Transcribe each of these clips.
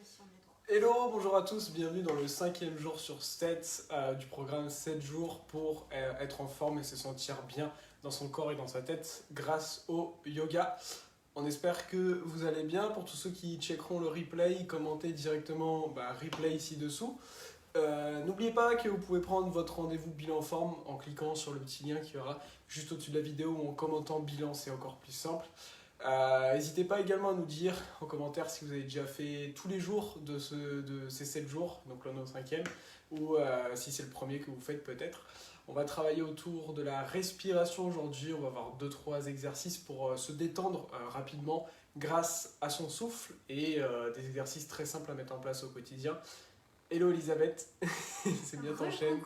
si on est droit. Hello, bonjour à tous, bienvenue dans le 5e jour sur 7 du programme 7 jours pour être en forme et se sentir bien dans son corps et dans sa tête grâce au yoga. On espère que vous allez bien. Pour tous ceux qui checkeront le replay, commentez directement replay ici dessous. N'oubliez pas que vous pouvez prendre votre rendez-vous bilan forme en cliquant sur le petit lien qui aura juste au-dessus de la vidéo ou en commentant bilan, c'est encore plus simple. N'hésitez pas également à nous dire en commentaire si vous avez déjà fait tous les jours de ces 7 jours, donc là on est au 5e, ou si c'est le premier que vous faites peut-être. On va travailler autour de la respiration aujourd'hui, on va avoir 2-3 exercices pour se détendre rapidement grâce à son souffle et des exercices très simples à mettre en place au quotidien. Hello Elisabeth, c'est bien ton chaîne.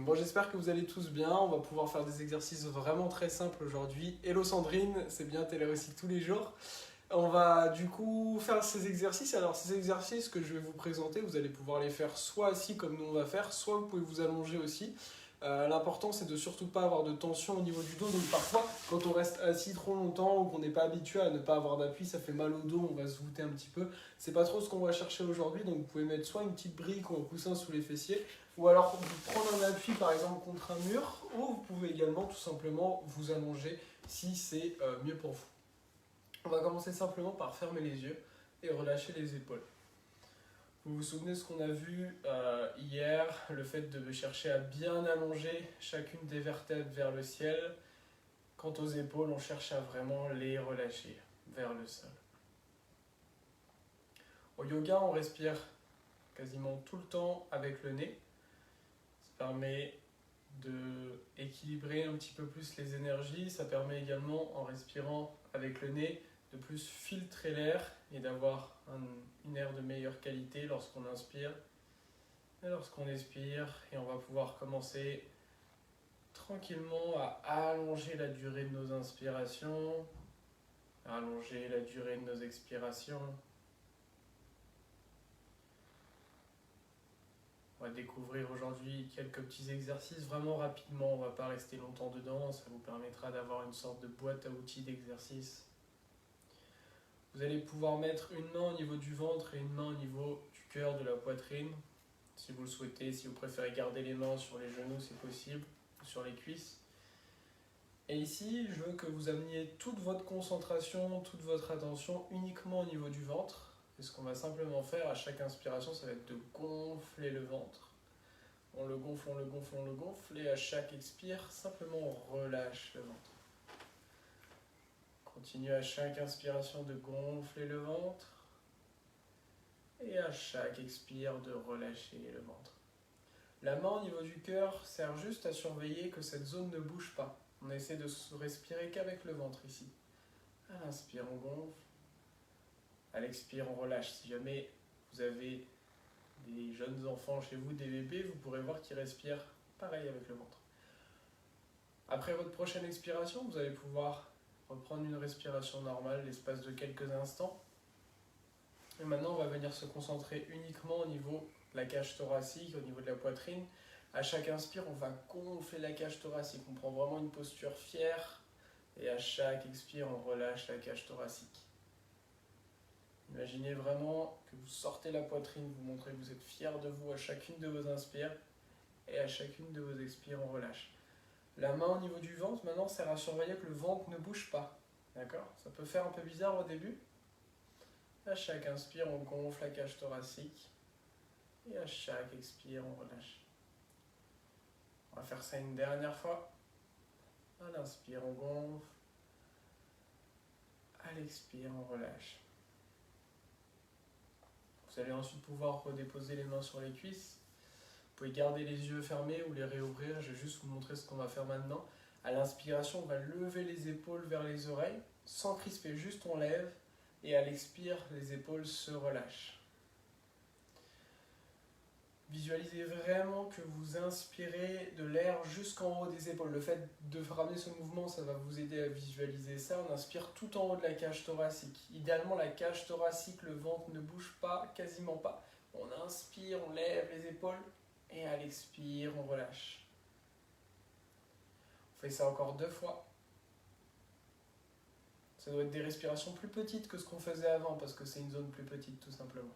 Bon, j'espère que vous allez tous bien. On va pouvoir faire des exercices vraiment très simples aujourd'hui. Hello Sandrine, c'est bien, t'es là aussi tous les jours. On va du coup faire ces exercices. Alors ces exercices que je vais vous présenter, vous allez pouvoir les faire soit assis comme nous on va faire, soit vous pouvez vous allonger aussi. L'important c'est de surtout pas avoir de tension au niveau du dos. Donc parfois quand on reste assis trop longtemps ou qu'on n'est pas habitué à ne pas avoir d'appui, ça fait mal au dos, on va se voûter un petit peu. C'est pas trop ce qu'on va chercher aujourd'hui. Donc vous pouvez mettre soit une petite brique ou un coussin sous les fessiers, ou alors vous prendre un appui par exemple contre un mur, ou vous pouvez également tout simplement vous allonger si c'est mieux pour vous. On va commencer simplement par fermer les yeux et relâcher les épaules. Vous vous souvenez de ce qu'on a vu hier, le fait de chercher à bien allonger chacune des vertèbres vers le ciel. Quant aux épaules, on cherche à vraiment les relâcher vers le sol. Au yoga, on respire quasiment tout le temps avec le nez. Ça permet d'équilibrer un petit peu plus les énergies. Ça permet également, en respirant avec le nez, de plus filtrer l'air et d'avoir une air de meilleure qualité lorsqu'on inspire et lorsqu'on expire. Et on va pouvoir commencer tranquillement à allonger la durée de nos inspirations, à allonger la durée de nos expirations. On va découvrir aujourd'hui quelques petits exercices vraiment rapidement, on ne va pas rester longtemps dedans, ça vous permettra d'avoir une sorte de boîte à outils d'exercices. Vous allez pouvoir mettre une main au niveau du ventre et une main au niveau du cœur, de la poitrine, si vous le souhaitez. Si vous préférez garder les mains sur les genoux, c'est possible, ou sur les cuisses. Et ici, je veux que vous ameniez toute votre concentration, toute votre attention uniquement au niveau du ventre. Et ce qu'on va simplement faire à chaque inspiration, ça va être de gonfler le ventre. On le gonfle, on le gonfle, on le gonfle, et à chaque expire, simplement on relâche le ventre. Continuez à chaque inspiration de gonfler le ventre et à chaque expire de relâcher le ventre. La main au niveau du cœur sert juste à surveiller que cette zone ne bouge pas. On essaie de se respirer qu'avec le ventre ici. À l'inspire, on gonfle. À l'expire, on relâche. Si jamais vous avez des jeunes enfants chez vous, des bébés, vous pourrez voir qu'ils respirent pareil avec le ventre. Après votre prochaine expiration, vous allez pouvoir reprendre une respiration normale l'espace de quelques instants. Et maintenant, on va venir se concentrer uniquement au niveau de la cage thoracique, au niveau de la poitrine. À chaque inspire, on va gonfler la cage thoracique. On prend vraiment une posture fière. Et à chaque expire, on relâche la cage thoracique. Imaginez vraiment que vous sortez la poitrine, vous montrez que vous êtes fier de vous à chacune de vos inspires. Et à chacune de vos expires, on relâche. La main au niveau du ventre, maintenant, sert à surveiller que le ventre ne bouge pas. D'accord ? Ça peut faire un peu bizarre au début. À chaque inspire, on gonfle la cage thoracique. Et à chaque expire, on relâche. On va faire ça une dernière fois. À l'inspire, on gonfle. À l'expire, on relâche. Vous allez ensuite pouvoir redéposer les mains sur les cuisses. Vous pouvez garder les yeux fermés ou les réouvrir. Je vais juste vous montrer ce qu'on va faire maintenant. À l'inspiration, on va lever les épaules vers les oreilles, sans crisper, juste on lève. Et à l'expire, les épaules se relâchent. Visualisez vraiment que vous inspirez de l'air jusqu'en haut des épaules. Le fait de ramener ce mouvement, ça va vous aider à visualiser ça. On inspire tout en haut de la cage thoracique. Idéalement, la cage thoracique, le ventre ne bouge pas, quasiment pas. On inspire, on lève les épaules. Et à l'expire, on relâche. On fait ça encore 2 fois. Ça doit être des respirations plus petites que ce qu'on faisait avant parce que c'est une zone plus petite tout simplement.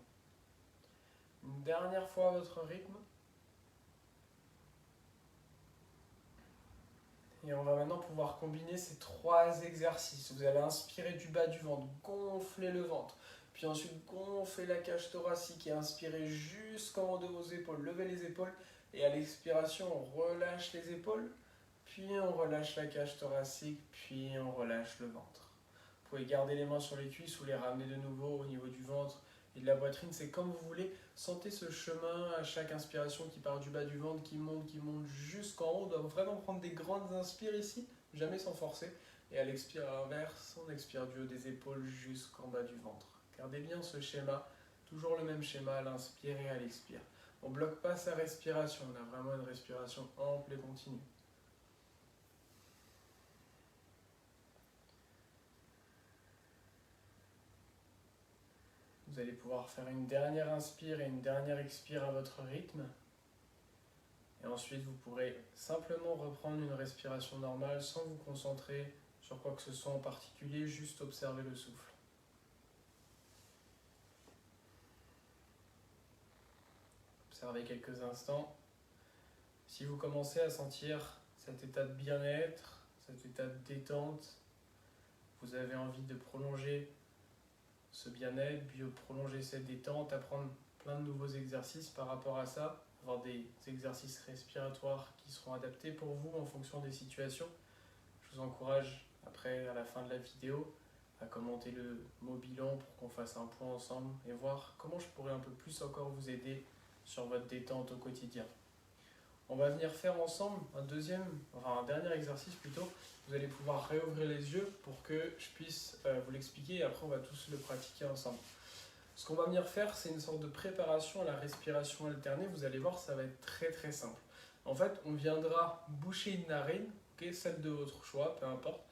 Une dernière fois à votre rythme. Et on va maintenant pouvoir combiner ces 3 exercices. Vous allez inspirer du bas du ventre, gonfler le ventre. Puis ensuite gonfler la cage thoracique et inspirer jusqu'en haut de vos épaules. Levez les épaules et à l'expiration on relâche les épaules. Puis on relâche la cage thoracique, puis on relâche le ventre. Vous pouvez garder les mains sur les cuisses ou les ramener de nouveau au niveau du ventre et de la poitrine, c'est comme vous voulez. Sentez ce chemin à chaque inspiration qui part du bas du ventre, qui monte jusqu'en haut. On doit vraiment prendre des grandes inspires ici, jamais sans forcer. Et à l'expire inverse, on expire du haut des épaules jusqu'en bas du ventre. Gardez bien ce schéma, toujours le même schéma à l'inspire et à l'expire. On ne bloque pas sa respiration, on a vraiment une respiration ample et continue. Vous allez pouvoir faire une dernière inspire et une dernière expire à votre rythme. Et ensuite, vous pourrez simplement reprendre une respiration normale sans vous concentrer sur quoi que ce soit en particulier, juste observer le souffle. Observez quelques instants. Si vous commencez à sentir cet état de bien-être, cet état de détente, vous avez envie de prolonger ce bien-être, puis prolonger cette détente, apprendre plein de nouveaux exercices par rapport à ça, avoir des exercices respiratoires qui seront adaptés pour vous en fonction des situations. Je vous encourage après, à la fin de la vidéo, à commenter le mot bilan pour qu'on fasse un point ensemble et voir comment je pourrais un peu plus encore vous aider sur votre détente au quotidien. On va venir faire ensemble un dernier exercice plutôt. Vous allez pouvoir réouvrir les yeux pour que je puisse vous l'expliquer et après on va tous le pratiquer ensemble. Ce qu'on va venir faire, c'est une sorte de préparation à la respiration alternée. Vous allez voir, ça va être très très simple. En fait, on viendra boucher une narine, celle de votre choix, peu importe.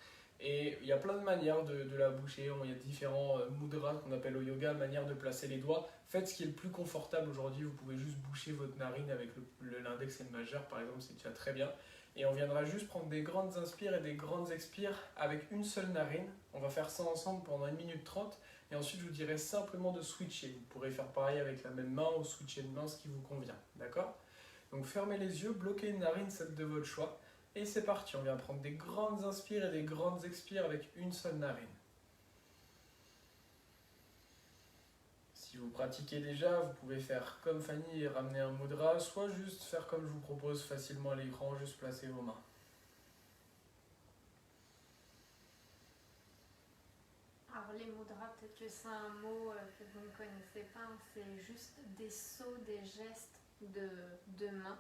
Et il y a plein de manières de la boucher. Il y a différents mudras qu'on appelle au yoga, manière de placer les doigts. Faites ce qui est le plus confortable aujourd'hui. Vous pouvez juste boucher votre narine avec l'index et le majeur, par exemple, c'est déjà très bien. Et on viendra juste prendre des grandes inspires et des grandes expires avec une seule narine. On va faire ça ensemble pendant 1 minute 30. Et ensuite, je vous dirai simplement de switcher. Vous pourrez faire pareil avec la même main ou switcher de main, ce qui vous convient. D'accord ? Donc fermez les yeux, bloquez une narine, celle de votre choix. Et c'est parti, on vient prendre des grandes inspires et des grandes expires avec une seule narine. Si vous pratiquez déjà, vous pouvez faire comme Fanny et ramener un mudra, soit juste faire comme je vous propose facilement à l'écran, juste placer vos mains. Alors les mudras, peut-être que c'est un mot que vous ne connaissez pas, c'est juste des sauts, des gestes de main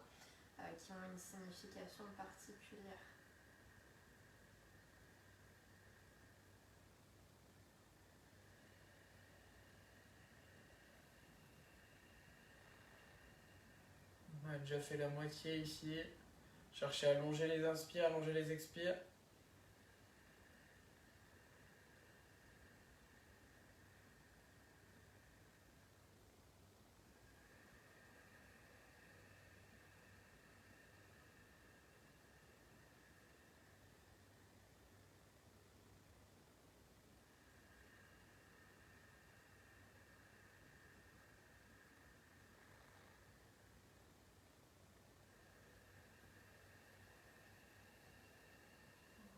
qui ont une signification particulière. On a déjà fait la moitié ici. Cherchez à allonger les inspires, allonger les expires.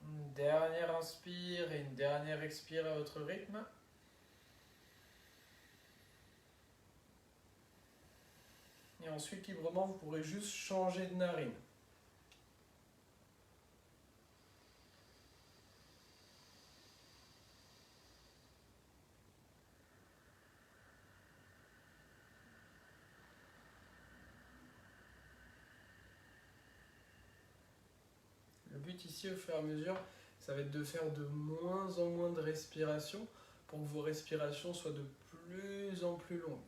Une dernière inspire et une dernière expire à votre rythme. Et ensuite, librement, vous pourrez juste changer de narine. Le but ici, au fur et à mesure, ça va être de faire de moins en moins de respiration pour que vos respirations soient de plus en plus longues.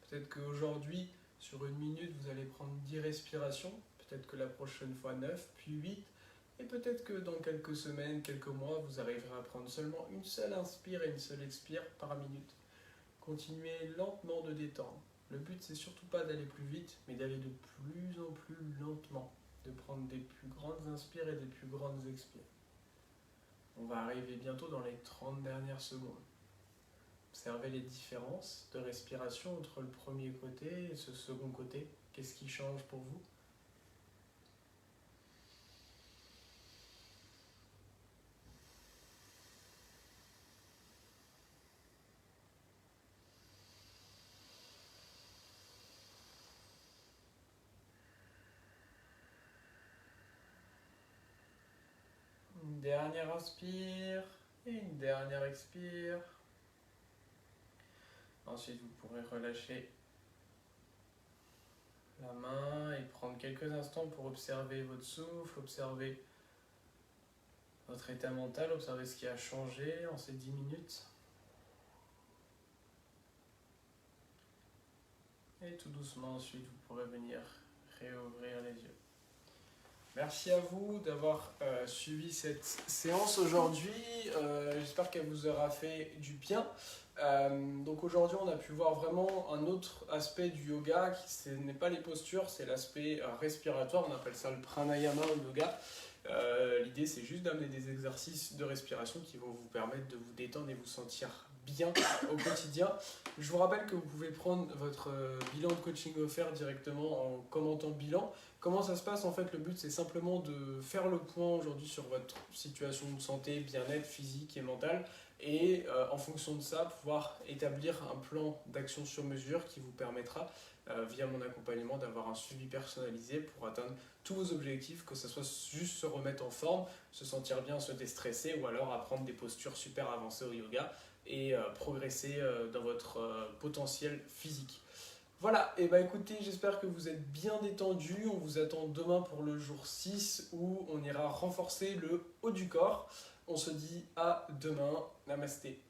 Peut-être qu'aujourd'hui, sur 1 minute, vous allez prendre 10 respirations, peut-être que la prochaine fois 9, puis 8, et peut-être que dans quelques semaines, quelques mois, vous arriverez à prendre seulement une seule inspire et une seule expire par minute. Continuez lentement de détendre. Le but, c'est surtout pas d'aller plus vite, mais d'aller de plus en plus lentement, de prendre des plus grandes inspires et des plus grandes expires. On va arriver bientôt dans les 30 dernières secondes. Observez les différences de respiration entre le premier côté et ce second côté. Qu'est-ce qui change pour vous? Une dernière inspire et une dernière expire. Ensuite, vous pourrez relâcher la main et prendre quelques instants pour observer votre souffle, observer votre état mental, observer ce qui a changé en ces 10 minutes. Et tout doucement, ensuite, vous pourrez venir réouvrir les yeux. Merci à vous d'avoir suivi cette séance aujourd'hui. J'espère qu'elle vous aura fait du bien. Donc aujourd'hui, on a pu voir vraiment un autre aspect du yoga. Ce n'est pas les postures, c'est l'aspect respiratoire. On appelle ça le pranayama au yoga. L'idée, c'est juste d'amener des exercices de respiration qui vont vous permettre de vous détendre et vous sentir bien au quotidien. Je vous rappelle que vous pouvez prendre votre bilan de coaching offert directement en commentant bilan. Comment ça se passe? En fait, le but, c'est simplement de faire le point aujourd'hui sur votre situation de santé, bien-être physique et mental, et en fonction de ça, pouvoir établir un plan d'action sur mesure qui vous permettra, via mon accompagnement, d'avoir un suivi personnalisé pour atteindre tous vos objectifs, que ce soit juste se remettre en forme, se sentir bien, se déstresser, ou alors apprendre des postures super avancées au yoga et progresser dans votre potentiel physique. Voilà, et bah écoutez, j'espère que vous êtes bien détendus. On vous attend demain pour le jour 6 où on ira renforcer le haut du corps. On se dit à demain. Namasté.